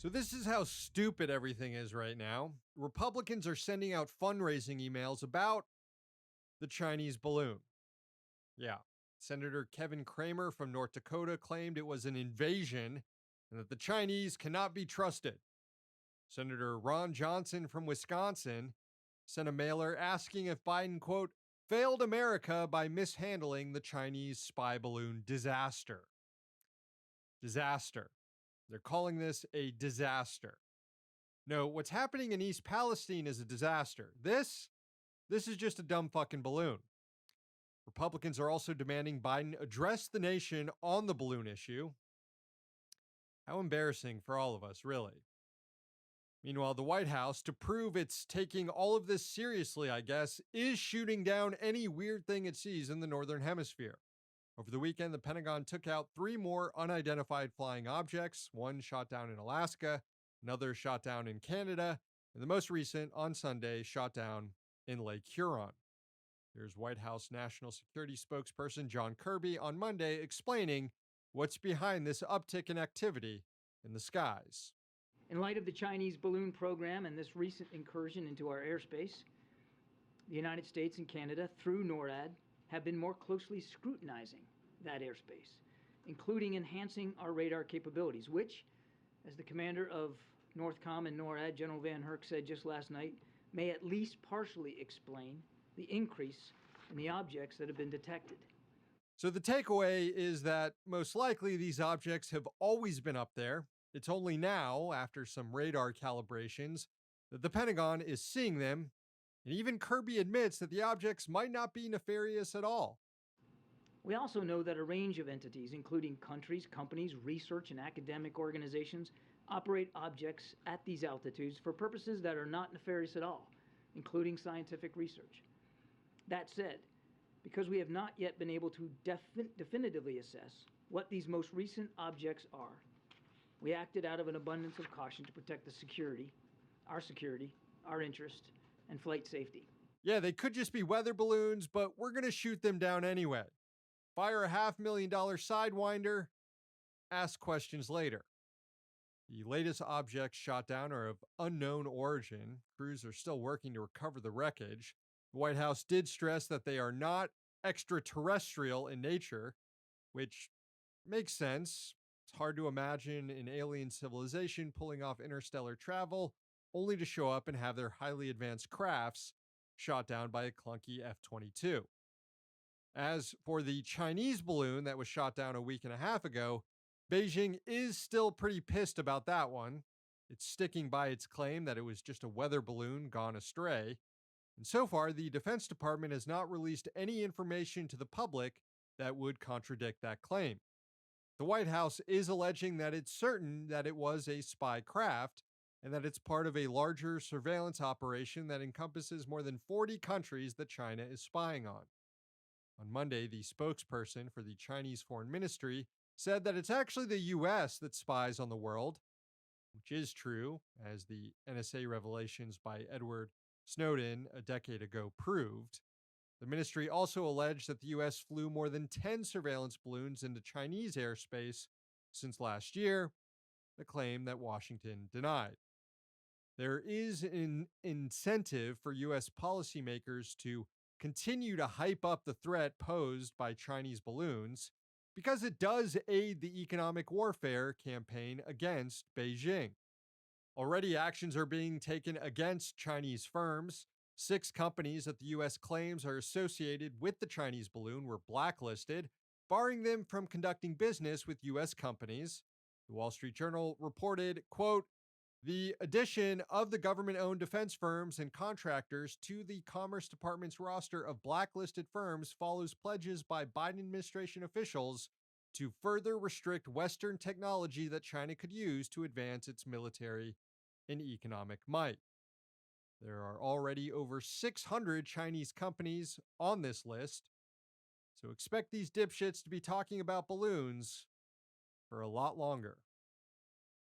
So, this is how stupid everything is right now. Republicans are sending out fundraising emails about the Chinese balloon. Yeah. Senator Kevin Kramer from North Dakota claimed it was an invasion and that the Chinese cannot be trusted. Senator Ron Johnson from Wisconsin sent a mailer asking if Biden, quote, failed America by mishandling the Chinese spy balloon disaster. Disaster. They're calling this a disaster. No, what's happening in East Palestine is a disaster. This is just a dumb fucking balloon. Republicans are also demanding Biden address the nation on the balloon issue. How embarrassing for all of us, really. Meanwhile, the White House, to prove it's taking all of this seriously, I guess, is shooting down any weird thing it sees in the Northern Hemisphere. Over the weekend, the Pentagon took out 3 more unidentified flying objects, one shot down in Alaska, another shot down in Canada, and the most recent, on Sunday, shot down in Lake Huron. Here's White House National Security spokesperson John Kirby on Monday explaining what's behind this uptick in activity in the skies. In light of the Chinese balloon program and this recent incursion into our airspace, the United States and Canada, through NORAD, have been more closely scrutinizing that airspace, including enhancing our radar capabilities, which, as the commander of NORTHCOM and NORAD, General Van Herk, said just last night, may at least partially explain the increase in the objects that have been detected. So the takeaway is that most likely these objects have always been up there. It's only now, after some radar calibrations, that the Pentagon is seeing them, and even Kirby admits that the objects might not be nefarious at all. We also know that a range of entities, including countries, companies, research, and academic organizations, operate objects at these altitudes for purposes that are not nefarious at all, including scientific research. That said, because we have not yet been able to definitively assess what these most recent objects are, we acted out of an abundance of caution to protect the security, our interest, and flight safety. Yeah, they could just be weather balloons, but we're going to shoot them down anyway. Fire a $500,000 Sidewinder, ask questions later. The latest objects shot down are of unknown origin. Crews are still working to recover the wreckage. The White House did stress that they are not extraterrestrial in nature, which makes sense. It's hard to imagine an alien civilization pulling off interstellar travel only to show up and have their highly advanced crafts shot down by a clunky F-22. As for the Chinese balloon that was shot down a week and a half ago, Beijing is still pretty pissed about that one. It's sticking by its claim that it was just a weather balloon gone astray. And so far, the Defense Department has not released any information to the public that would contradict that claim. The White House is alleging that it's certain that it was a spy craft and that it's part of a larger surveillance operation that encompasses more than 40 countries that China is spying on. On Monday, the spokesperson for the Chinese Foreign Ministry said that it's actually the U.S. that spies on the world, which is true, as the NSA revelations by Edward Snowden a decade ago proved. The ministry also alleged that the U.S. flew more than 10 surveillance balloons into Chinese airspace since last year, a claim that Washington denied. There is an incentive for U.S. policymakers to continue to hype up the threat posed by Chinese balloons because it does aid the economic warfare campaign against Beijing. Already, actions are being taken against Chinese firms. 6 companies that the U.S. claims are associated with the Chinese balloon were blacklisted, barring them from conducting business with U.S. companies. The Wall Street Journal reported, quote, the addition of the government-owned defense firms and contractors to the Commerce Department's roster of blacklisted firms follows pledges by Biden administration officials to further restrict Western technology that China could use to advance its military and economic might. There are already over 600 Chinese companies on this list, so expect these dipshits to be talking about balloons for a lot longer.